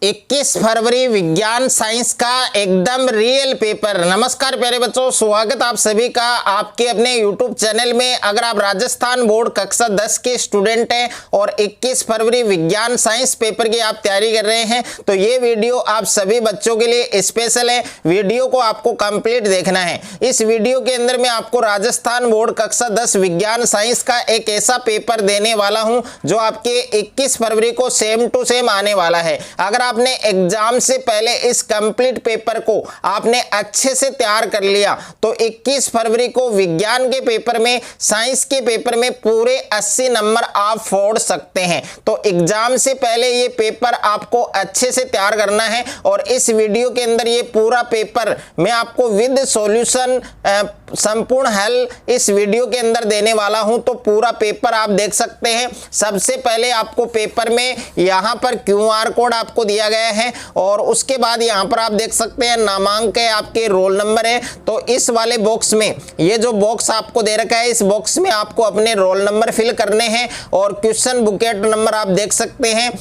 21 फरवरी विज्ञान साइंस का एकदम रियल पेपर। नमस्कार प्यारे बच्चों, स्वागत आप सभी का आपके अपने YouTube चैनल में। अगर आप राजस्थान बोर्ड कक्षा 10 के स्टूडेंट हैं और 21 फरवरी विज्ञान साइंस पेपर की आप तैयारी कर रहे हैं तो ये वीडियो आप सभी बच्चों के लिए स्पेशल है। वीडियो को आपको कंप्लीट देखना है। इस वीडियो के अंदर मैं आपको राजस्थान बोर्ड कक्षा 10 विज्ञान साइंस का एक ऐसा पेपर देने वाला हूं जो आपके 21 फरवरी को सेम टू सेम आने वाला है। अगर आपने एग्जाम से पहले इस कंप्लीट पेपर को आपने अच्छे से तैयार कर लिया तो 21 फरवरी को विज्ञान के पेपर में, साइंस के पेपर में पूरे 80 नंबर आप फोड़ सकते हैं। तो एग्जाम से पहले ये पेपर आपको अच्छे से तैयार करना है और इस वीडियो के अंदर ये पूरा पेपर मैं आपको विद सॉल्यूशन संपूर्ण हल इस वीडियो के अंदर देने वाला हूं। तो पूरा पेपर आप देख सकते हैं। सबसे पहले आपको पेपर में यहां पर QR कोड आपको दिया गया है और उसके बाद यहां पर आप देख सकते हैं नामांक है, आपके रोल नंबर है। तो इस वाले बॉक्स में, ये जो बॉक्स आपको दे रखा है, इस बॉक्स में आपको अपने रोल नंबर फिल करने हैं और क्वेश्चन बुकेट नंबर आप देख सकते हैं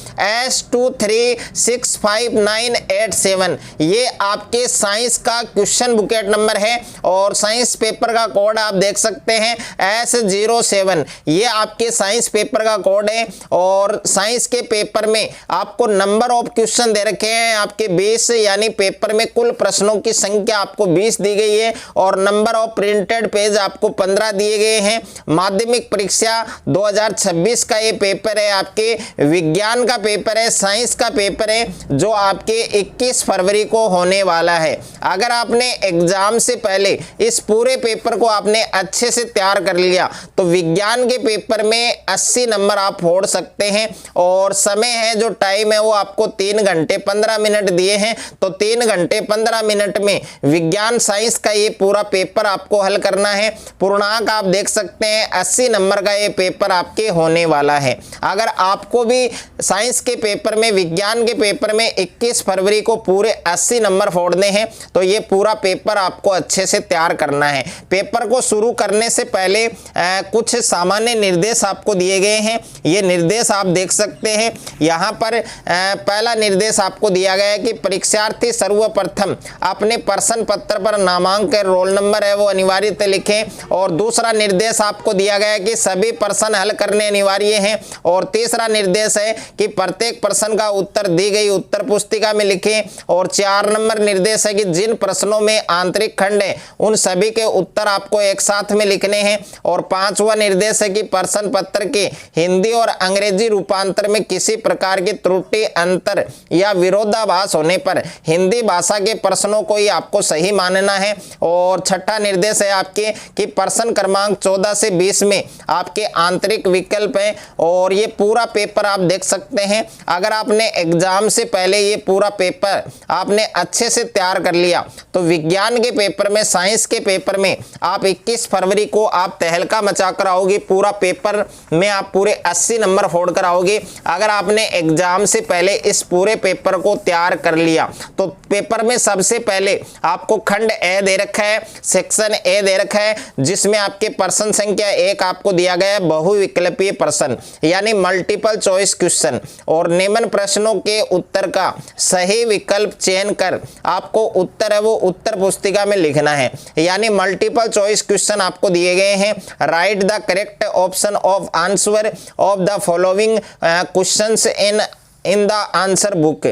S236597। ये आपके साइंस का क्वेश्चन बुकेट नंबर है और साइंस पेपर का कोड आप देख सकते हैं S07। ये आपके साइंस पेपर का कोड है और साइंस के पेपर में आपको नंबर ऑफ क्वेश्चन दे रखे हैं आपके 20, यानी पेपर में कुल प्रश्नों की संख्या आपको 20 दी गई है और नंबर ऑफ प्रिंटेड पेज आपको 15 दिए गए हैं। माध्यमिक परीक्षा 2026 का ये पेपर है, आपके विज्ञान का पेपर है, साइंस का पेपर है जो आपके 21 फरवरी को होने वाला है। अगर आपने एग्जाम से पहले इस पूरे पेपर को आपने अच्छे से तैयार कर लिया तो विज्ञान के पेपर में 80 नंबर आप फोड़ सकते हैं। और समय है, जो टाइम है वो आपको 3 घंटे 15 मिनट दिए हैं। तो 3 घंटे 15 मिनट में विज्ञान साइंस का ये पूरा पेपर आपको हल करना है। पूर्णांक आप देख सकते हैं 80 नंबर का ये पेपर आपके होने वाला है। अगर आपको भी साइंस के पेपर में, विज्ञान के पेपर में 21 फरवरी को पूरे 80 नंबर फोड़ने हैं तो ये पूरा पेपर आपको अच्छे से तैयार करना है। पेपर को शुरू करने से पहले कुछ सामान्य निर्देश आपको दिए गए हैं। ये निर्देश आप देख सकते हैं। यहाँ पर पहला निर्देश आपको दिया गया है कि परीक्षार्थी सर्वप्रथम अपने प्रश्न पत्र पर नामांक रोल नंबर है वो अनिवार्यतः लिखें। और दूसरा निर्देश आपको दिया गया है कि सभी प्रश्न हल करने अनिवार्य हैं। और तीसरा निर्देश है कि प्रत्येक प्रश्न का उत्तर दी गई उत्तर पुस्तिका में लिखें। और 4 नंबर निर्देश है कि जिन प्रश्नों में आंतरिक खंड है उन सभी के उत्तर आपको एक साथ में लिखने हैं। और 5वां निर्देश है कि प्रश्न पत्र के हिंदी और अंग्रेजी रूपांतर में किसी प्रकार की त्रुटि, अंतर या विरोधाभास होने पर हिंदी भाषा के प्रश्नों को ही आपको सही मानना है। और 6वां निर्देश है आपके कि प्रश्न क्रमांक 14 से 20 में आपके आंतरिक विकल्प है। और ये पूरा पेपर आप देख सकते हैं। अगर आपने एग्जाम से पहले ये पूरा पेपर आपने अच्छे से तैयार कर लिया तो विज्ञान के पेपर में, साइंस के पेपर में आप 21 फरवरी को आप तहलका मचा कर आओगे। पूरा पेपर में आप पूरे 80 नंबर फोड़ कर आओगे। अगर आपने एग्जाम से पहले इस पूरे पेपर को तैयार कर लिया तो पेपर में सबसे पहले आपको खंड ए दे रखा है, सेक्शन ए दे रखा है जिसमें आपके प्रश्न संख्या 1 आपको दिया गया है बहुविकल्पीय प्रश्न यानी मल्टीपल चॉइस क्वेश्चन। और निम्न प्रश्नों के उत्तर का सही विकल्प चयन कर आपको उत्तर है वो उत्तर पुस्तिका में लिखना है। यानी मल्टीपल चॉइस क्वेश्चन आपको दिए गए हैं। Right the correct option of answer of the following questions in the answer book.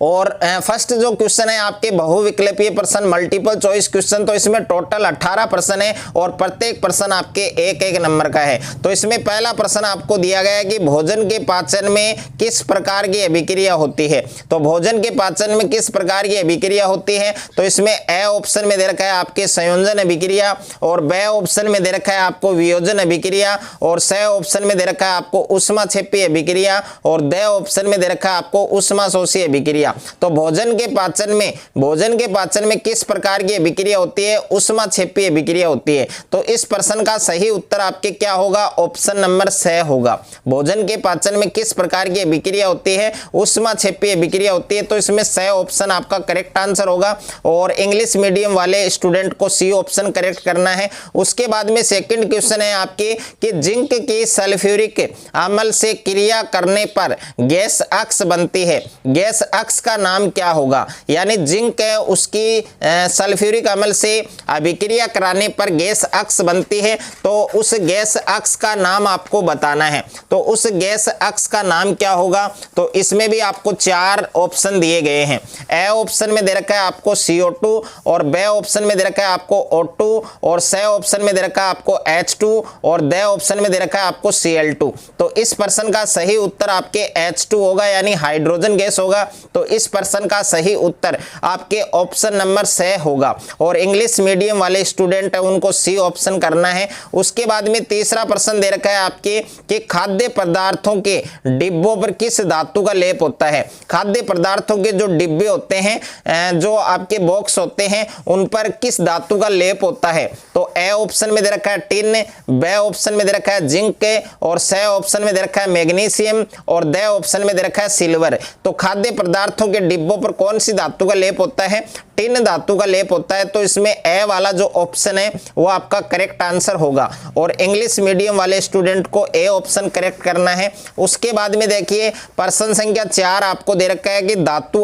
और फर्स्ट जो क्वेश्चन है आपके बहुविकल्पीय प्रश्न, मल्टीपल चॉइस क्वेश्चन, तो इसमें टोटल 18 प्रश्न है और प्रत्येक प्रश्न आपके 1-1 नंबर का है। तो इसमें पहला प्रश्न आपको दिया गया है कि भोजन के पाचन में किस प्रकार की अभिक्रिया होती है। तो भोजन के पाचन में किस प्रकार की अभिक्रिया होती है तो इसमें ए ऑप्शन में दे रखा है आपके संयोजन अभिक्रिया, और बी ऑप्शन में दे रखा है आपको वियोजन अभिक्रिया, और सी ऑप्शन में दे रखा है आपको ऊष्माक्षेपी अभिक्रिया, और डी ऑप्शन में दे रखा है आपको ऊष्माशोषी अभिक्रिया। अभिक्रिया। तो भोजन के पाचन में किस प्रकार की अभिक्रिया होती है? ऊष्माक्षेपी अभिक्रिया होती है। तो इस प्रश्न का सही उत्तर आपके क्या होगा? ऑप्शन नंबर स होगा। भोजन के पाचन में किस प्रकार की अभिक्रिया होती है? ऊष्माक्षेपी अभिक्रिया होती है। तो इसमें स ऑप्शन आपका करेक्ट आंसर होगा और इंग्लिश मीडियम वाले स्टूडेंट को सी ऑप्शन करेक्ट करना है। उसके बाद में सेकंड क्वेश्चन है आपके कि जिंक की सल्फ्यूरिक अम्ल से क्रिया करने पर गैस अक्स बनती है। गैस अक्स का नाम क्या होगा? यानी जिंक है उसकी सल्फ्यूरिक अम्ल से अभिक्रिया कराने पर गैस अक्स बनती है। तो उस गैस अक्स का नाम आपको बताना है। तो उस गैस अक्स का नाम क्या होगा? तो इसमें भी आपको 4 ऑप्शन दिए गए हैं। ए ऑप्शन में दे रखा है आपको CO2 और बी ऑप्शन में दे रखा है आपको O2 और सी ऑप्शन में दे रखा है आपको H2 और डी ऑप्शन में दे रखा है आपको Cl2। तो इस प्रश्न का सही उत्तर आपके H2 होगा, यानी हाइड्रोजन गैस होगा। तो इस प्रश्न का सही उत्तर आपके ऑप्शन नंबर सी होगा और इंग्लिश मीडियम वाले स्टूडेंट है उनको सी ऑप्शन करना है। उसके बाद में तीसरा प्रश्न दे रखा है आपके कि खाद्य पदार्थों के डिब्बों पर किस धातु का लेप होता है? खाद्य पदार्थों के जो डिब्बे होते हैं, जो आपके बॉक्स होते हैं, उन पर किस धातु का लेप होता है? तो ए ऑप्शन में दे रखा है टिन, बी ऑप्शन में दे रखा है जिंक और सी ऑप्शन में दे रखा है मैग्नीशियम और डी ऑप्शन में दे रखा है सिल्वर। तो खाद्य पदार्थों के डिब्बों पर कौन सी धातु का लेप होता है? टिन धातु का लेप होता है। तो इसमें ए वाला जो ऑप्शन है वो आपका करेक्ट आंसर होगा और इंग्लिश मीडियम वाले स्टूडेंट को ए ऑप्शन करेक्ट करना है। उसके बाद में देखिए प्रश्न संख्या 4 आपको दे रखा है कि धातु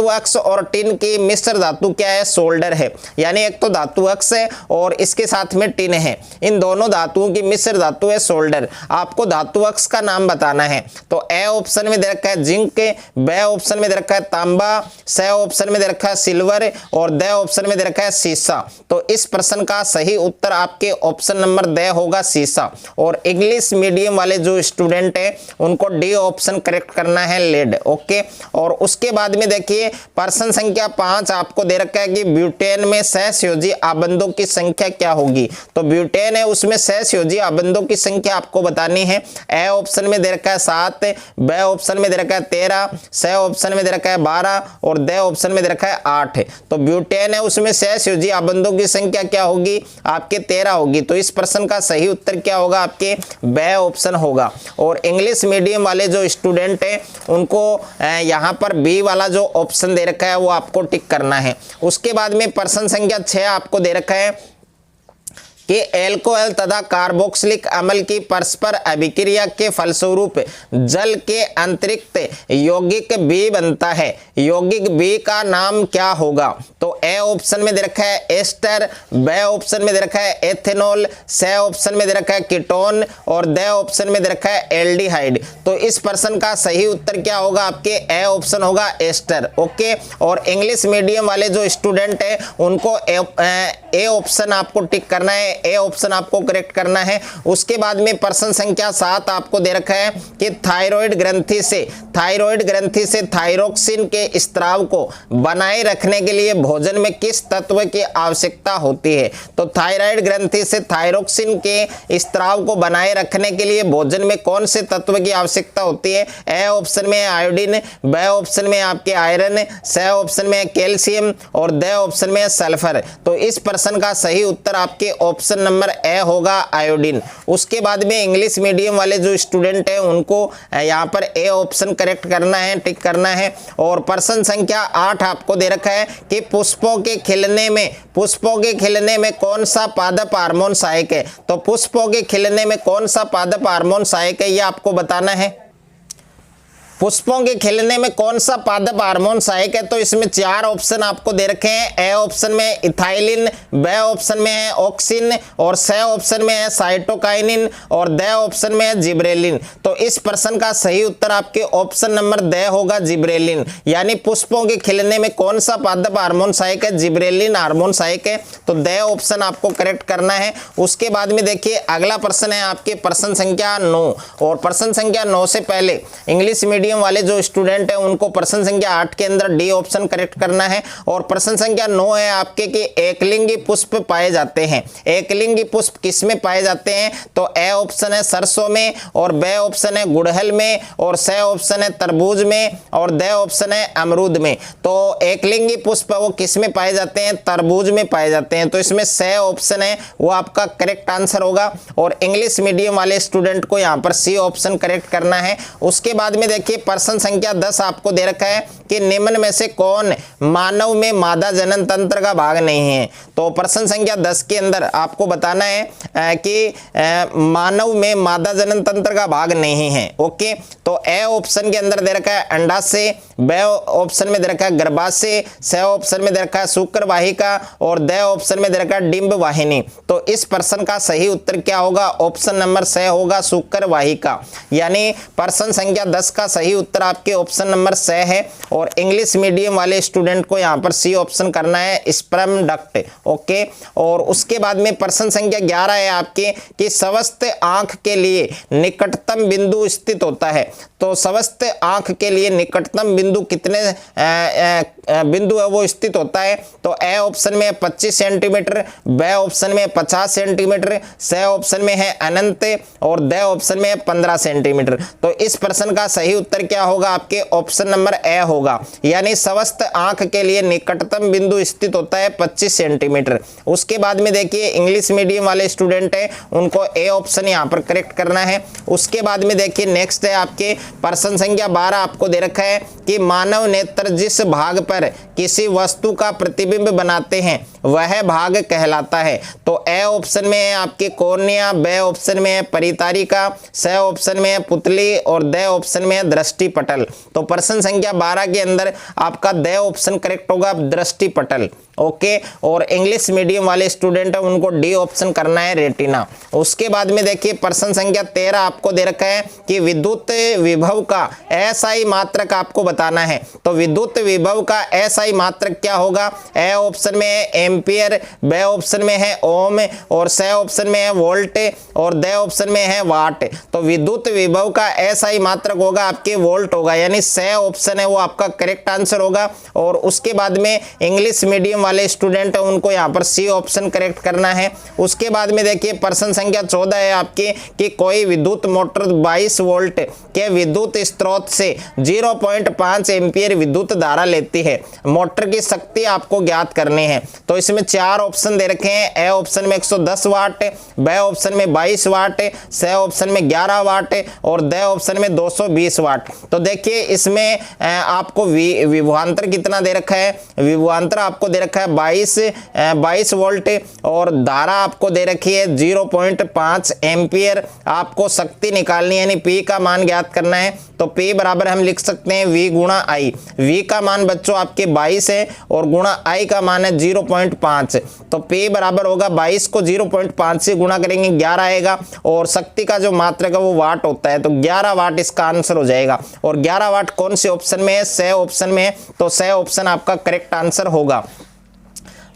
अक्ष और टिन की मिश्र धातु क्या है? सोल्डर है। यानी एक तो धातु अक्ष है और इसके साथ में टिन है, इन दोनों धातुओं की मिश्र धातु है सोल्डर। आपको धातु अक्ष का नाम बताना है। तो ए ऑप्शन में दे रखा है जिंक, बी ऑप्शन में दे रखा है तांबा, सी ऑप्शन में दे रखा है सिल्वर और डी ऑप्शन में दे रखा है सीसा। तो इस प्रश्न का सही उत्तर आपके ऑप्शन नंबर डी होगा, सीसा। और इंग्लिश मीडियम वाले जो स्टूडेंट है उनको डी ऑप्शन करेक्ट करना है, लेड। ओके। और उसके बाद में देखिए प्रश्न संख्या 5 आपको दे रखा है कि ब्यूटेन में सहसंयोजी आबंधों की संख्या क्या होगी? तो ब्यूटेन है उसमें सहसंयोजी आबंधों की संख्या आपको बतानी है। ए ऑप्शन में दे रखा है 7, बी ऑप्शन में दे रखा है 13, सी ऑप्शन में दे रखा है 12 और डी ऑप्शन में दे रखा है 8। तो ब्यूटेन है उसमें सहसंयोजी आबंधों की संख्या क्या होगी? आपके 13 होगी। तो इस प्रश्न का सही उत्तर क्या होगा? आपके बी ऑप्शन होगा। और इंग्लिश मीडियम वाले जो स्टूडेंट है उनको यहाँ पर बी वाला जो ऑप्शन दे रखा है वो आपको टिक करना है। उसके बाद में प्रश्न संख्या 6 आपको दे रखा है कि एल्कोहल तथा कार्बोक्सिलिक अम्ल की परस्पर अभिक्रिया के फलस्वरूप जल के अतिरिक्त यौगिक बी बनता है। यौगिक बी का नाम क्या होगा? तो ए ऑप्शन में दे रखा है एस्टर, बी ऑप्शन में दे रखा है एथेनॉल, सी ऑप्शन में दे रखा है कीटोन और डी ऑप्शन में दे रखा है एल्डिहाइड। तो इस प्रश्न का सही उत्तर क्या होगा? आपके ए ऑप्शन होगा, एस्टर। ओके। और इंग्लिश मीडियम वाले जो स्टूडेंट है उनको ए ऑप्शन आपको टिक करना है, ए ऑप्शन आपको करेक्ट करना है। उसके बाद में प्रश्न संख्या 7 आपको दे रखा है कि थायराइड ग्रंथि से थायरोक्सिन के स्त्राव को बनाए रखने के लिए भोजन में किस तत्व की आवश्यकता होती है? तो थायराइड ग्रंथि से थायरोक्सिन के स्त्राव को बनाए रखने के लिए भोजन में कौन से तत्व की आवश्यकता होती है? ए ऑप्शन में आयोडीन, बी ऑप्शन में आपके आयरन, सी ऑप्शन में कैल्शियम और डी ऑप्शन में सल्फर। तो इस प्रश्न का सही उत्तर आपके ऑप्शन नंबर ए होगा, आयोडीन। उसके बाद में इंग्लिश मीडियम वाले जो स्टूडेंट हैं उनको यहाँ पर ए ऑप्शन करेक्ट करना है, टिक करना है। और प्रश्न संख्या 8 आपको दे रखा है कि पुष्पों के खिलने में कौन सा पादप हार्मोन सहायक है? तो पुष्पों के खिलने में कौन सा पादप हार्मोन सहायक है ये आपको बताना है। पुष्पों के खिलने में कौन सा पादप हार्मोन सहायक है? तो इसमें 4 ऑप्शन आपको दे रखे हैं। ए ऑप्शन में इथाइलिन, बी ऑप्शन में है ऑक्सिन और सी ऑप्शन में है साइटोकाइनिन और डी ऑप्शन में है जिब्रेलिन। तो इस प्रश्न का सही उत्तर आपके ऑप्शन नंबर डी होगा, जिब्रेलिन। यानी पुष्पों के खिलने में कौन सा पादप हार्मोन सहायक है? जिब्रेलिन हार्मोन सहायक है। तो डी ऑप्शन आपको करेक्ट करना है। उसके बाद में देखिए अगला प्रश्न है आपके प्रश्न संख्या 9 और प्रश्न संख्या 9 से पहले इंग्लिश मीडियम मीडियम वाले जो स्टूडेंट हैं उनको प्रश्न संख्या 8 के अंदर डी ऑप्शन करेक्ट करना है। और प्रश्न संख्या 9 है आपके कि एकलिंगी पुष्प पाए जाते हैं। एकलिंगी पुष्प किस में पाए जाते हैं? तो ए ऑप्शन है सरसों में, और बी ऑप्शन है गुड़हल में, और सी ऑप्शन है तरबूज में, और डी ऑप्शन है अमरूद में। तो एकलिंगी पुष्प वो किस में पाए जाते हैं? तरबूज में पाए जाते हैं। तो इसमें सी ऑप्शन है वो आपका करेक्ट आंसर होगा। और इंग्लिश मीडियम वाले स्टूडेंट को यहाँ पर सी ऑप्शन करेक्ट करना है। उसके बाद में देखिए प्रश्न संख्या 10 आपको दे रखा है कि निम्न में से कौन मानव में मादा जनन तंत्र का भाग नहीं है। तो प्रश्न संख्या 10 के अंदर आपको बताना है कि मानव में मादा जनन तंत्र का भाग नहीं है। ओके, तो ए ऑप्शन के अंदर दे रखा है अंडाशय, बी ऑप्शन में दे रखा है गर्भाशय, सी ऑप्शन में दे रखा है शुक्र वाहिका, और डी ऑप्शन में दे रखा है डिंब वाहिनी। तो इस प्रश्न का सही उत्तर क्या होगा? ऑप्शन नंबर सी होगा, शुक्र वाहिका। यानी प्रश्न संख्या 10 का सही उत्तर आपके ऑप्शन नंबर सी है। और इंग्लिश मीडियम वाले स्टूडेंट को यहाँ पर सी ऑप्शन करना है, स्पर्म डक्ट। ओके, और उसके बाद में प्रश्न संख्या 11 है आपके कि स्वस्थ आंख के लिए निकटतम बिंदु स्थित होता है। तो स्वस्थ आंख के लिए निकटतम बिंदु कितने बिंदु है वो स्थित होता है? तो ए ऑप्शन में 25 सेंटीमीटर, बी ऑप्शन में 50 सेंटीमीटर, सी ऑप्शन में है अनंत, और डी ऑप्शन में 15 सेंटीमीटर। तो इस प्रश्न का सही उत्तर क्या होगा? आपके ऑप्शन नंबर ए होगा। यानी स्वस्थ आंख के लिए निकटतम बिंदु स्थित होता है 25 सेंटीमीटर। उसके बाद में देखिए इंग्लिश मीडियम वाले स्टूडेंट है उनको ए ऑप्शन यहाँ पर करेक्ट करना है। उसके बाद में देखिए नेक्स्ट है आपके प्रश्न संख्या 12 आपको दे रखा है कि मानव नेत्र जिस भाग पर किसी वस्तु का प्रतिबिंब बनाते हैं वह भाग कहलाता है। तो ए ऑप्शन में है आपके कॉर्निया, बी ऑप्शन में है परितारिका, सी ऑप्शन में है पुतली, और डी ऑप्शन में है दृष्टिपटल। तो प्रश्न संख्या 12 के अंदर आपका डी ऑप्शन करेक्ट होगा, दृष्टिपटल। ओके, और इंग्लिश मीडियम वाले स्टूडेंट है उनको डी ऑप्शन करना है, रेटिना। उसके बाद में देखिए प्रश्न संख्या 13 आपको दे रखा है कि विद्युत विभव का एसआई मात्रक आपको बताना है। तो विद्युत विभव का एसआई मात्रक क्या होगा? ए ऑप्शन में है एम्पियर, बी ऑप्शन में है ओम, और सी ऑप्शन में है वोल्ट, और डी ऑप्शन में है वाट। तो विद्युत विभव का एसआई मात्रक होगा आपके वोल्ट होगा, यानी सी ऑप्शन है वो आपका करेक्ट आंसर होगा। और उसके बाद में इंग्लिश मीडियम वाले स्टूडेंट है उनको यहाँ पर सी ऑप्शन करेक्ट करना है। उसके बाद में देखिए प्रश्न संख्या 14 है आपके कि कोई विद्युत मोटर 22 वोल्ट के विद्युत स्रोत से 0.5 एम्पियर विद्युत धारा लेती है। मोटर की शक्ति आपको ज्ञात करनी है। तो इसमें 4 ऑप्शन दे रखे हैं। ए ऑप्शन में 110 वाट, बी ऑप्शन में 22 वाट, सी ऑप्शन में 11 वाट, और डी ऑप्शन में 220 वाट। तो देखिए इसमें आपको विभवांतर कितना दे रखा है? विभवांतर आपको दे रखा है 22 वोल्ट, और धारा आपको दे रखी है 0.5 एम्पियर। आपको शक्ति निकालनी है, यानी P का मान ज्ञात करना है। तो P बराबर हम लिख सकते हैं V गुणा I। V का मान बच्चों आपके 22 है, और गुणा I का मान है 0.5। तो P बराबर होगा 22 को 0.5 से गुणा करेंगे 11 आएगा, और शक्ति का जो मात्रक है वो वाट होता है। तो 11 वाट इसका आंसर हो जाएगा। और 11 वाट कौन से ऑप्शन में है? सी ऑप्शन में है। तो सी ऑप्शन आपका करेक्ट आंसर होगा।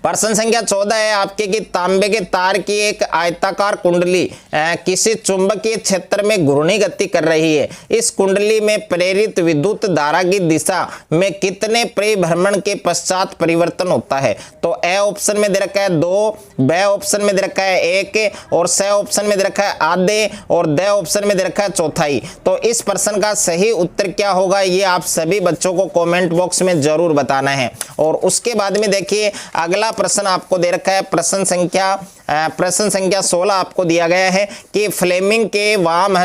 प्रश्न संख्या 14 है आपके कि तांबे के तार की एक आयताकार कुंडली किसी चुंबकीय क्षेत्र में घूर्णी गति कर रही है। इस कुंडली में प्रेरित विद्युत धारा की दिशा में कितने परिभ्रमण के पश्चात परिवर्तन होता है? तो ए ऑप्शन में दे रखा है 2, बी ऑप्शन में दे रखा है 1, और सी ऑप्शन में दे रखा है आधे, और डी ऑप्शन में दे रखा है चौथाई। तो इस प्रश्न का सही उत्तर क्या होगा ये आप सभी बच्चों को कमेंट बॉक्स में जरूर बताना है। और उसके बाद में देखिए अगला प्रश्न आपको दे रखा है प्रश्न संख्या 16 आपको दिया गया है कि फ्लेमिंग के वाम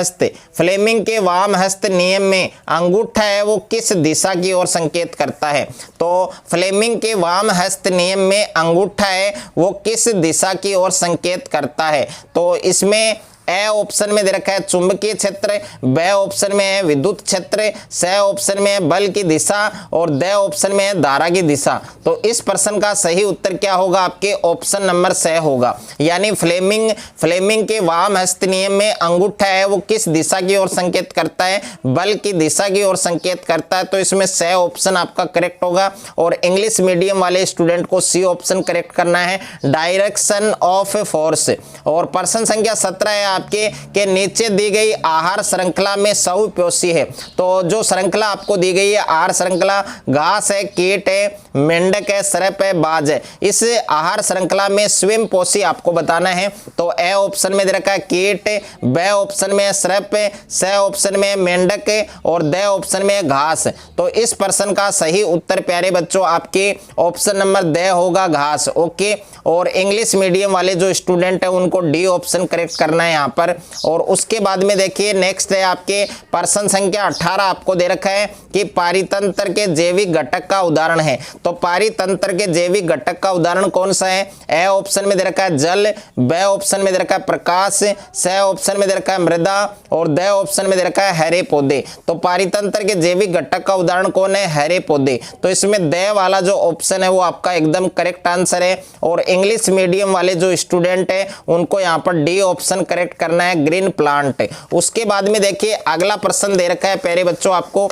हस्त नियम में अंगूठा है वो किस दिशा की ओर संकेत करता है? तो फ्लेमिंग के वाम हस्त नियम में अंगूठा है वो किस दिशा की ओर संकेत करता है? तो इसमें ए ऑप्शन में दे रखा है चुंबकीय क्षेत्र, बी ऑप्शन में है विद्युत क्षेत्र, सी ऑप्शन में है बल की दिशा, और डी ऑप्शन में है धारा की दिशा। तो इस प्रश्न का सही उत्तर क्या होगा? आपके ऑप्शन नंबर सी होगा। यानी फ्लेमिंग के वाम हस्त नियम में अंगूठा है वो किस दिशा की ओर संकेत करता है? बल की दिशा की ओर संकेत करता है। तो इसमें सी ऑप्शन आपका करेक्ट होगा। और इंग्लिश मीडियम वाले स्टूडेंट को सी ऑप्शन करेक्ट करना है, डायरेक्शन ऑफ फोर्स। और प्रश्न संख्या 17 है आपके कि नीचे दी गई आहार श्रृंखला में बहुपोषी है। तो जो श्रृंखला आपको दी गई है आहार श्रृंखला, घास है, कीट है, मेंढक है, सर्प है, बाज है, इस आहार श्रृंखला में स्वयं पोषी आपको बताना है। तो ए ऑप्शन में दे रखा है कीट, ब ऑप्शन में सर्प, स ऑप्शन में मेंढक और द ऑप्शन में घास। तो इस प्रश्न का सही उत्तर प्यारे बच्चों आपके ऑप्शन नंबर द होगा, घास। ओके, और इंग्लिश मीडियम वाले जो स्टूडेंट है उनको डी ऑप्शन करेक्ट करना है यहाँ पर। और उसके बाद में देखिए नेक्स्ट है आपके प्रश्न संख्या 18 आपको दे रखा है कि पारितंत्र के जैविक घटक का उदाहरण है। तो पारितंत्र के जैविक घटक का उदाहरण कौन सा है? ए ऑप्शन में दे रखा है जल, ब ऑप्शन में दे रखा है प्रकाश, स ऑप्शन में दे रखा है मृदा और द ऑप्शन में दे रखा है हरे पौधे। तो पारितंत्र के जैविक घटक का उदाहरण कौन है? हरे पौधे। तो इसमें द वाला जो ऑप्शन है वो आपका एकदम करेक्ट आंसर है। और इंग्लिश मीडियम वाले जो स्टूडेंट है उनको यहाँ पर डी ऑप्शन करेक्ट करना है, ग्रीन प्लांट। उसके बाद में देखिए अगला प्रश्न दे रखा है प्यारे बच्चों आपको,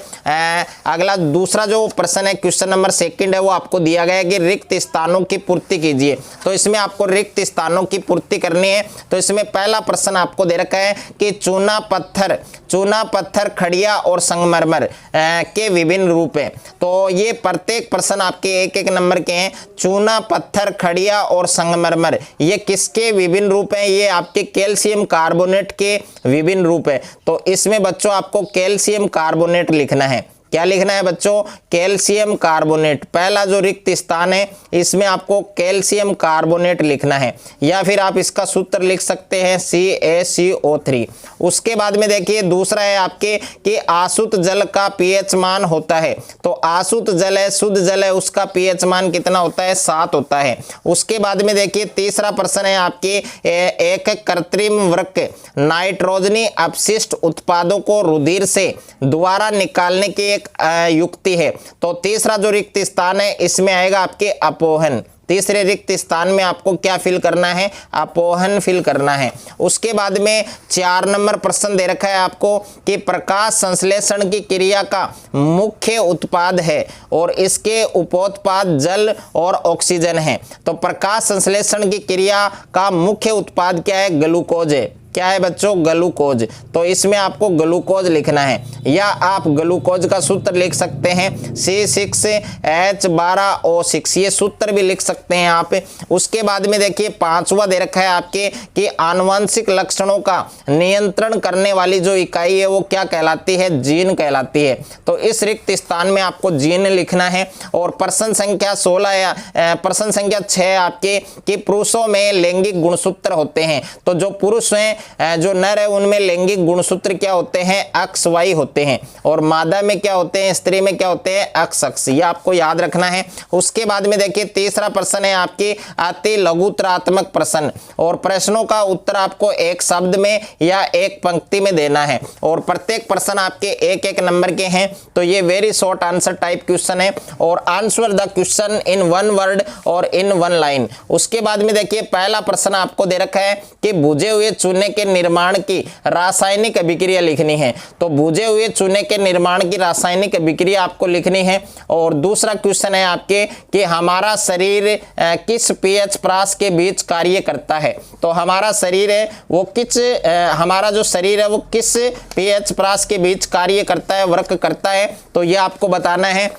अगला दूसरा जो प्रश्न है क्वेश्चन नंबर 2 है वो आपको दिया गया है कि रिक्त स्थानों की पूर्ति कीजिए। तो इसमें आपको रिक्त स्थानों की पूर्ति करनी है। तो इसमें पहला प्रश्न आपको दे रखा है कि चूना पत्थर, खड़िया और संगमरमर के विभिन्न रूप हैं। तो ये प्रत्येक प्रश्न आपके एक एक नंबर के हैं। चूना पत्थर, खड़िया और संगमरमर ये किसके विभिन्न रूप हैं? ये आपके कैल्शियम कार्बोनेट के विभिन्न रूप है। तो इसमें बच्चों आपको कैल्शियम कार्बोनेट लिखना है। क्या लिखना है बच्चों? Calcium carbonate. पहला जो रिक्त स्थान है इसमें आपको कैल्शियम कार्बोनेट लिखना है, या फिर आप इसका सूत्र लिख सकते हैं CaCO3। उसके बाद में देखिए दूसरा है आपके कि आसुत जल का pH मान होता है। तो आसुत जल है, शुद्ध जल है, उसका pH मान कितना होता है? 7 होता है। उसके बाद में देखिए तीसरा प्रश्न है आपके एक कृत्रिम वृक्क नाइट्रोजनी अपशिष्ट उत्पादों को रुधिर से द्वारा निकालने की युक्ति है। तो तीसरा जो रिक्त स्थान है इसमें आएगा आपके अपोहन। तीसरे रिक्त स्थान में आपको क्या फिल करना है? अपोहन फिल करना है। उसके बाद में 4 नंबर प्रश्न दे रखा है आपको कि प्रकाश संश्लेषण की क्रिया का मुख्य उत्पाद है और इसके उपोत्पाद जल और ऑक्सीजन है। तो प्रकाश संश्लेषण की क्रिया का मुख्य उत्पाद क्या है? ग्लूकोज है। क्या है बच्चों? ग्लूकोज। तो इसमें आपको ग्लूकोज लिखना है, या आप ग्लूकोज का सूत्र लिख सकते हैं C6H12O6, ये सूत्र भी लिख सकते हैं आप। उसके बाद में देखिए 5वां दे रखा है आपके कि आनुवंशिक लक्षणों का नियंत्रण करने वाली जो इकाई है वो क्या कहलाती है? जीन कहलाती है। तो इस रिक्त स्थान में आपको जीन लिखना है। और प्रश्न संख्या 16 या प्रश्न संख्या 6 आपके कि पुरुषों में लैंगिक गुणसूत्र होते हैं। तो जो पुरुष हैं, जो नर है, उनमें लैंगिक गुणसूत्र क्या होते हैं? XY होते हैं। और मादा में क्या होते हैं? स्त्री में क्या होते हैं? XX। ये आपको याद रखना है। उसके बाद में देखिए तीसरा प्रश्न है आपके अति लघुतरात्मक प्रश्न, और प्रश्नों का उत्तर आपको एक शब्द में या एक पंक्ति में देना है। और प्रत्येक प्रश्न आपके एक एक नंबर के हैं। तो ये very short answer type question है। और answer the question in 1 word और इन 1 लाइन। उसके बाद में देखिए पहला प्रश्न आपको दे रखा है कि बुझे हुए चूने के निर्माण की रासायनिक अभिक्रिया लिखनी है। तो बुझे हुए चूने के निर्माण की रासायनिक अभिक्रिया आपको लिखनी है। और दूसरा क्वेश्चन है आपके कि हमारा शरीर किस pH प्रास के बीच कार्य करता है। तो हमारा शरीर है वो हमारा जो शरीर है वो किस pH प्रास के बीच कार्य करता है, वर्क करता है। तो ये आपको बताना है।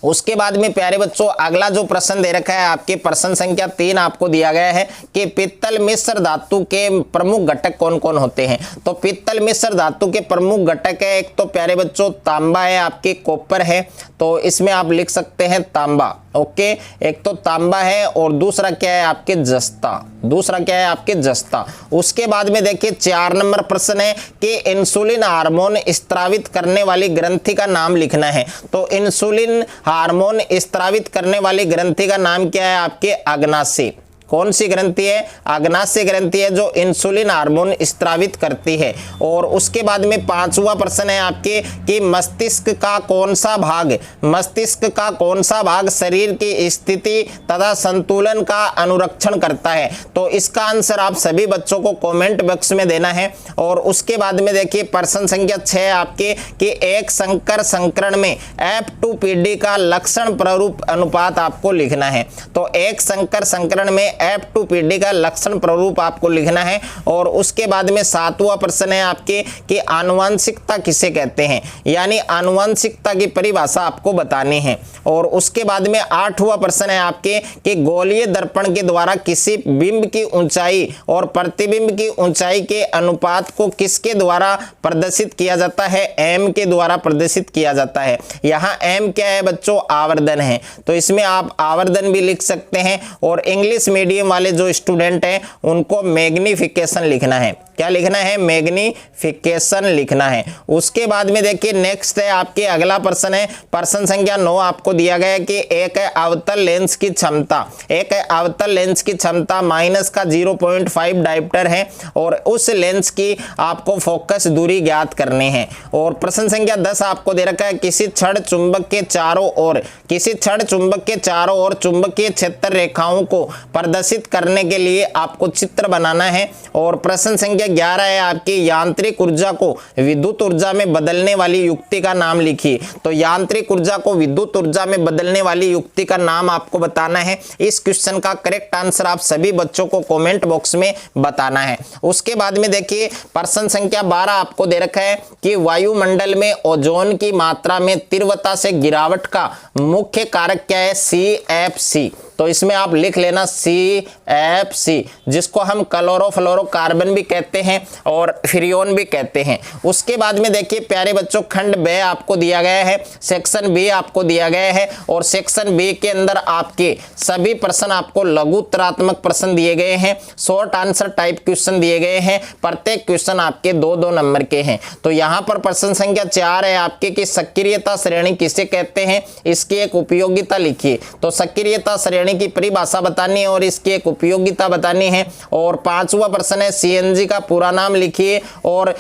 उसके बाद में प्यारे बच्चों अगला जो प्रश्न दे रखा है आपके प्रश्न संख्या 3 आपको दिया गया है कि पित्तल मिश्र धातु के प्रमुख घटक कौन कौन होते हैं। तो पित्तल मिश्र धातु के प्रमुख घटक है, एक तो प्यारे बच्चों तांबा है, आपके कॉपर है। तो इसमें आप लिख सकते हैं तांबा। ओके, एक तो तांबा है और दूसरा क्या है आपके? जस्ता। उसके बाद में देखिए 4 नंबर प्रश्न है कि इंसुलिन हार्मोन स्त्रावित करने वाली ग्रंथि का नाम लिखना है। तो इंसुलिन हार्मोन स्त्रावित करने वाली ग्रंथि का नाम क्या है आपके? अग्नाशय। कौन सी ग्रंथि है? अग्नाशय ग्रंथि है जो इंसुलिन हार्मोन स्त्रावित करती है। और उसके बाद में 5वां प्रश्न है आपके कि मस्तिष्क का कौन सा भाग शरीर की स्थिति तथा संतुलन का अनुरक्षण करता है। तो इसका आंसर आप सभी बच्चों को कमेंट बॉक्स में देना है। और उसके बाद में देखिए प्रश्न संख्या 6 आपके कि एक संकर संकरण में F2PD का लक्षण प्रारूप अनुपात आपको लिखना है। तो एक संकर संकरण में F2PD का लक्षण प्रारूप आपको लिखना है। और उसके बाद में 7वां प्रश्न है आपके कि आनुवंशिकता किसे कहते हैं, यानी आनुवंशिकता की परिभाषा आपको बतानी है। और उसके बाद में 8वां प्रश्न है आपके कि गोलीय दर्पण के द्वारा किसी बिंब की ऊंचाई और प्रतिबिंब की ऊंचाई के अनुपात को किसके द्वारा प्रदर्शित किया जाता है, m के द्वारा प्रदर्शित किया जाता है। यहाँ m क्या है बच्चों, आवर्धन है, तो इसमें आप आवर्धन भी लिख सकते हैं। और इंग्लिश मीडियम वाले जो स्टूडेंट हैं उनको मैग्निफिकेशन लिखना है। क्या लिखना है, मैग्निफिकेशन लिखना है। उसके बाद में देखिए नेक्स्ट है आपके अगला प्रश्न है, प्रश्न संख्या 9 आपको दिया गया है कि एक अवतल लेंस की क्षमता, एक अवतल लेंस की क्षमता माइनस का 0.5 डायोप्टर है और उस लेंस की आपको फोकस दूरी ज्ञात करनी है। और प्रश्न संख्या 10 आपको दे रखा है किसी क्षण चुंबक के चारों ओर, किसी क्षण चुंबक के चारों ओर चुंबकीय क्षेत्र रेखाओं को प्रदर्शित करने के लिए आपको चित्र बनाना है। और प्रश्न संख्या 11 है आपकी यांत्रिक ऊर्जा को विद्युत ऊर्जा में बदलने वाली युक्ति का नाम लिखिए। तो यांत्रिक ऊर्जा को विद्युत ऊर्जा में बदलने वाली युक्ति का नाम आपको बताना है। इस क्वेश्चन का करेक्ट आंसर आप सभी बच्चों को कमेंट बॉक्स में बताना है। उसके बाद में देखिए प्रश्न संख्या 12 आपको दे रखा है कि वायुमंडल में ओजोन की मात्रा में तीव्रता से गिरावट का मुख्य कारक क्या है, CFC। तो इसमें आप लिख लेना CFC, जिसको हम क्लोरोफ्लोरोकार्बन भी कहते हैं और फ्रियोन भी कहते हैं। उसके बाद में देखिए प्यारे बच्चों खंड ब आपको दिया गया है, सेक्शन बी आपको दिया गया है। और सेक्शन बी के अंदर आपके सभी प्रश्न आपको लघु उत्तरात्मक प्रश्न दिए गए हैं, शॉर्ट आंसर टाइप क्वेश्चन दिए गए हैं। प्रत्येक क्वेश्चन आपके 2-2 नंबर के हैं। तो यहाँ पर प्रश्न संख्या 4 है आपके कि सक्रियता श्रेणी किसे कहते हैं, इसकी एक उपयोगिता लिखिए। तो सक्रियता श्रेणी की परिभाषा बतानी है और इसकी एक उपयोगिता बतानी है। और 5वां प्रश्न है CNG का पूरा नाम लिखिए और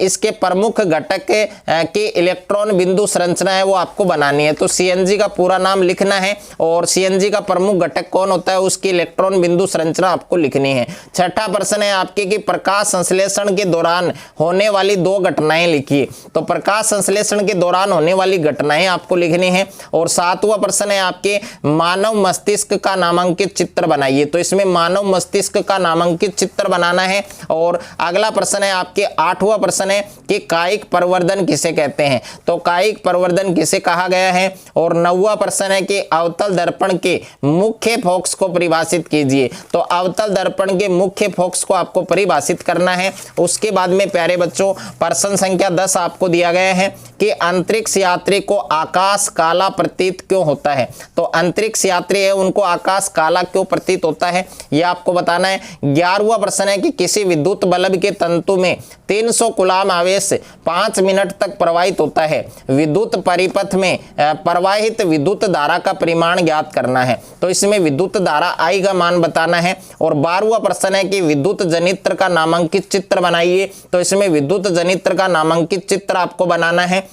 इसके प्रमुख घटक की इलेक्ट्रॉन बिंदु संरचना है वो आपको बनानी है। तो CNG का पूरा नाम लिखना है और CNG का प्रमुख घटक कौन होता है उसकी इलेक्ट्रॉन बिंदु संरचना आपको लिखनी है। 6वां प्रश्न है आपके कि प्रकाश संश्लेषण के दौरान होने वाली 2 घटनाएं लिखिए। तो प्रकाश संश्लेषण के दौरान होने वाली घटनाएं आपको लिखनी है। और 7वां प्रश्न है आपके मानव मस्तिष्क का नामांकित चित्र बनाइए। तो इसमें मानव मस्तिष्क का नामांकित चित्र बनाना है। और अगला प्रश्न है आपके 8वां प्रश्न है कि कायिक प्रवर्धन किसे कहते हैं। तो कायिक प्रवर्धन किसे कहा गया है। और 9वां प्रश्न है कि अवतल दर्पण के मुख्य फोकस को परिभाषित कीजिए। तो अवतल दर्पण के मुख्य फोकस को आपको परिभाषित करना है। उसके बाद में प्यारे बच्चों प्रश्न संख्या 10 आपको दिया गया है कि अंतरिक्ष यात्री को आकाश काला प्रतीत क्यों होता है। तो अंतरिक्ष यात्री है उनको आकाश काला क्यों प्रतीत होता है यह आपको बताना है। 11वां प्रश्न है कि किसी विद्युत बल्ब के तंतु में 300 कूलाम आवेश 5 मिनट तक प्रवाहित होता है। विद्युत परिपथ में प्रवाहित विद्युत धारा का परिमाण ज्ञात करना है। तो इसमें विद्युत धारा I का मान बताना है। और 12वां प्रश्न है कि विद्युत जनित्र का नामांकित चित्र बनाइए। तो इसमें विद्युत जनित्र का नामांकित चित्र आपको बनाना है।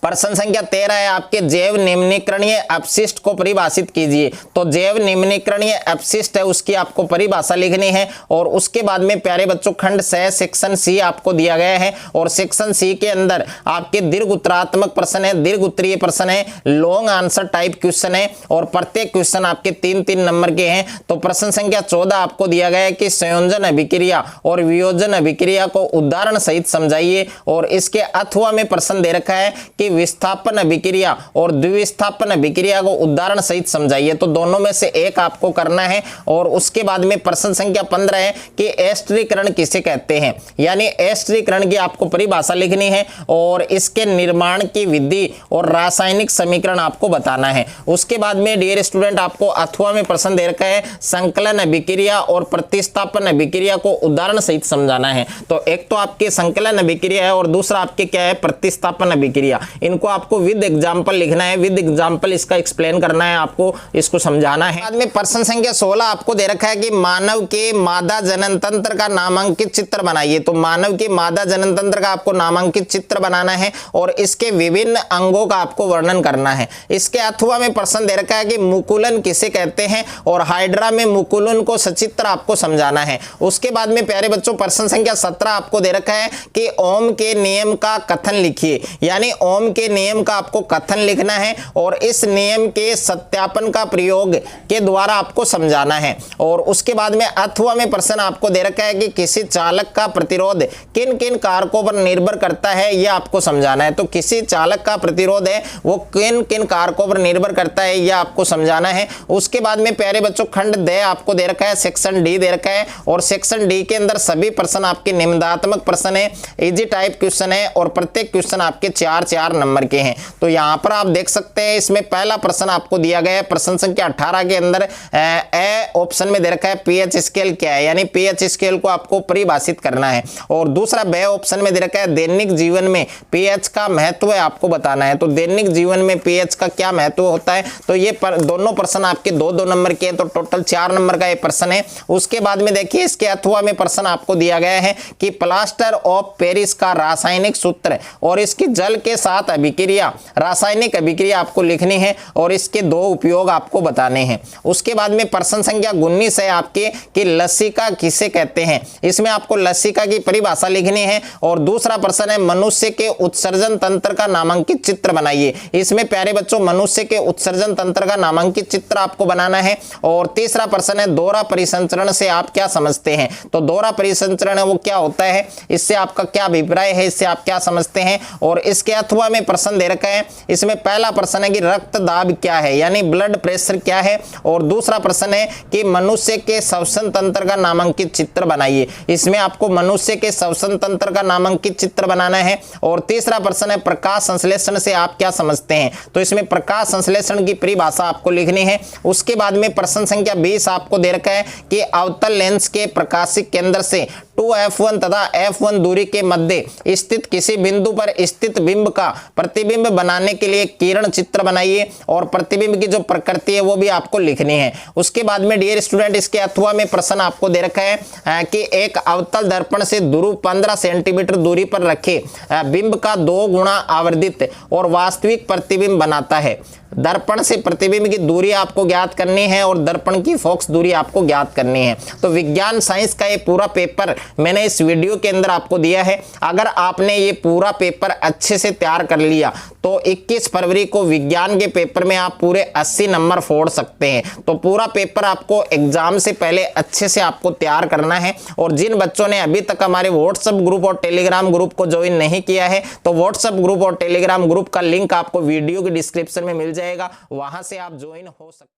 प्रश्न संख्या 13 है आपके जैव निम्नीकरणीय अपशिष्ट को परिभाषित कीजिए। तो जैव निम्नीकरणीय अपशिष्ट है उसकी आपको परिभाषा लिखनी है। और उसके बाद में प्यारे बच्चों खंड 6 सेक्शन सी आपको दिया गया है। और सेक्शन सी के अंदर आपके दीर्घ उत्तरात्मक प्रश्न है, दीर्घ उत्तरीय प्रश्न है, लॉन्ग आंसर टाइप क्वेश्चन है और प्रत्येक क्वेश्चन आपके 3-3 नंबर के हैं। तो प्रश्न संख्या 14 आपको दिया गया है कि संयोजन अभिक्रिया और वियोजन अभिक्रिया को उदाहरण सहित समझाइए। और इसके अथवा में प्रश्न दे रखा है कि विस्थापन अभिक्रिया और द्विविस्थापन अभिक्रिया को उदाहरण सहित समझाइए। तो दोनों में से एक आपको करना है। और उसके बाद में प्रश्न संख्या 15 है कि अस्थिरीकरण किसे कहते हैं, यानी अस्थिरीकरण की आपको परिभाषा लिखनी है और इसके निर्माण की विधि और रासायनिक समीकरण आपको बताना है। उसके बाद में डियर स्टूडेंट आपको अथवा में प्रश्न दे रखा है संकलन अभिक्रिया और प्रतिस्थापन अभिक्रिया को उदाहरण सहित समझाना है। तो एक तो आपके संकलन अभिक्रिया है और दूसरा आपके क्या है, प्रतिस्थापन अभिक्रिया। इनको आपको विद एग्जाम्पल लिखना है, विद एग्जाम्पल इसका एक्सप्लेन करना है, आपको इसको समझाना है। बाद में प्रश्न संख्या 16 आपको दे रखा है कि मानव के मादा जनन तंत्र का नामांकित चित्र बनाइए। तो मानव के मादा जनन तंत्र का आपको नामांकित चित्र बनाना है और इसके विभिन्न अंगों का आपको वर्णन करना है। इसके अथवा में प्रश्न दे रखा है कि मुकुलन किसे कहते हैं और हाइड्रा में मुकुलन को सचित्र आपको समझाना है। उसके बाद में प्यारे बच्चों प्रश्न संख्या 17 आपको दे रखा है कि ओम के नियम का कथन लिखिए, यानी ओम ओम के नियम का आपको कथन लिखना है और इस नियम के सत्यापन का प्रयोग के द्वारा आपको समझाना है। और उसके बाद में अथवा में प्रश्न आपको दे रखा है कि किसी चालक का प्रतिरोध किन किन कारकों पर निर्भर करता है, यह आपको समझाना है। तो किसी चालक का प्रतिरोध है वो किन किन कारकों पर निर्भर करता है, यह आपको समझाना है। उसके बाद में प्यारे बच्चों खंड द आपको दे रखा है, सेक्शन डी दे रखा है और सेक्शन डी के अंदर सभी प्रश्न आपके निम्नात्मक प्रश्न है, इजी टाइप क्वेश्चन है और प्रत्येक क्वेश्चन आपके 4-4 नंबर के हैं। तो यहां पर आप देख सकते हैं इसमें पहला प्रश्न आपको दिया गया है प्रश्न संख्या 18 के अंदर ए ऑप्शन में दे रखा है पीएच स्केल क्या है, यानी पीएच स्केल को आपको परिभाषित करना है। और दूसरा बे ऑप्शन में दे रखा है दैनिक जीवन में पीएच का महत्व है आपको बताना है। तो दैनिक जीवन में पीएच का क्या महत्व होता है, तो ये दोनों प्रश्न आपके 2-2 नंबर के हैं, तो टोटल 4 नंबर का ये प्रश्न है। उसके बाद में देखिए इसके अथवा में प्रश्न आपको दिया गया है कि प्लास्टर ऑफ पेरिस का रासायनिक सूत्र और इसकी जल के साथ अभिक्रिया, रासायनिक अभिक्रिया आपको लिखनी है और इसके 2 उपयोग आपको बताने हैं। उसके बाद में प्रश्न संख्या 19 है आपके कि लसिका किसे कहते हैं, इसमें आपको लसिका की परिभाषा लिखनी है। और दूसरा प्रश्न है मनुष्य के उत्सर्जन तंत्र का नामांकित चित्र बनाइए, इसमें प्यारे बच्चों मनुष्य के उत्सर्जन तंत्र का नामांकित चित्र आपको बनाना है। और तीसरा प्रश्न है दोहरा परिसंचरण से आप क्या समझते हैं, तो दोहरा परिसंचरण है वो क्या होता है, इससे आपका क्या अभिप्राय है, इससे आप क्या समझते हैं। और इसके अथवा में प्रश्न दे रखा है, इसमें पहला प्रश्न है कि रक्त दाब क्या है, यानी ब्लड प्रेशर क्या है। और दूसरा प्रश्न है कि मनुष्य के श्वसन तंत्र का नामांकित चित्र बनाइए, इसमें आपको मनुष्य के श्वसन तंत्र का नामांकित चित्र बनाना है। और तीसरा प्रश्न है प्रकाश संश्लेषण से आप क्या समझते हैं, तो इसमें प्रकाश संश्लेषण की परिभाषा आपको लिखनी है। उसके बाद में प्रश्न संख्या 20 आपको दे रखा है कि अवतल लेंस के प्रकाशिक केंद्र से 2f1 तथा f1 दूरी के मध्य स्थित किसी बिंदु पर स्थित बिंब का प्रतिबिंब बनाने के लिए किरण चित्र बनाइए और प्रतिबिंब की जो प्रकृति है वो भी आपको लिखनी है। उसके बाद में डियर स्टूडेंट इसके अथवा में प्रश्न आपको दे रखा है कि एक अवतल दर्पण से ध्रुव 15 सेंटीमीटर दूरी पर रखे बिंब का 2 गुना आवर्धित और वास्तविक प्रतिबिंब बनाता है। दर्पण से प्रतिबिंब की दूरी आपको ज्ञात करनी है और दर्पण की फोकस दूरी आपको ज्ञात करनी है। तो विज्ञान साइंस का ये पूरा पेपर मैंने इस वीडियो के अंदर आपको दिया है। अगर आपने ये पूरा पेपर अच्छे से तैयार कर लिया तो 21 फरवरी को विज्ञान के पेपर में आप पूरे 80 नंबर फोड़ सकते हैं। तो पूरा पेपर आपको एग्जाम से पहले अच्छे से आपको तैयार करना है। और जिन बच्चों ने अभी तक हमारे व्हाट्सएप ग्रुप और टेलीग्राम ग्रुप को ज्वाइन नहीं किया है तो व्हाट्सएप ग्रुप और टेलीग्राम ग्रुप का लिंक आपको वीडियो के डिस्क्रिप्शन में मिल जाएगा, वहां से आप ज्वाइन हो सकते हैं।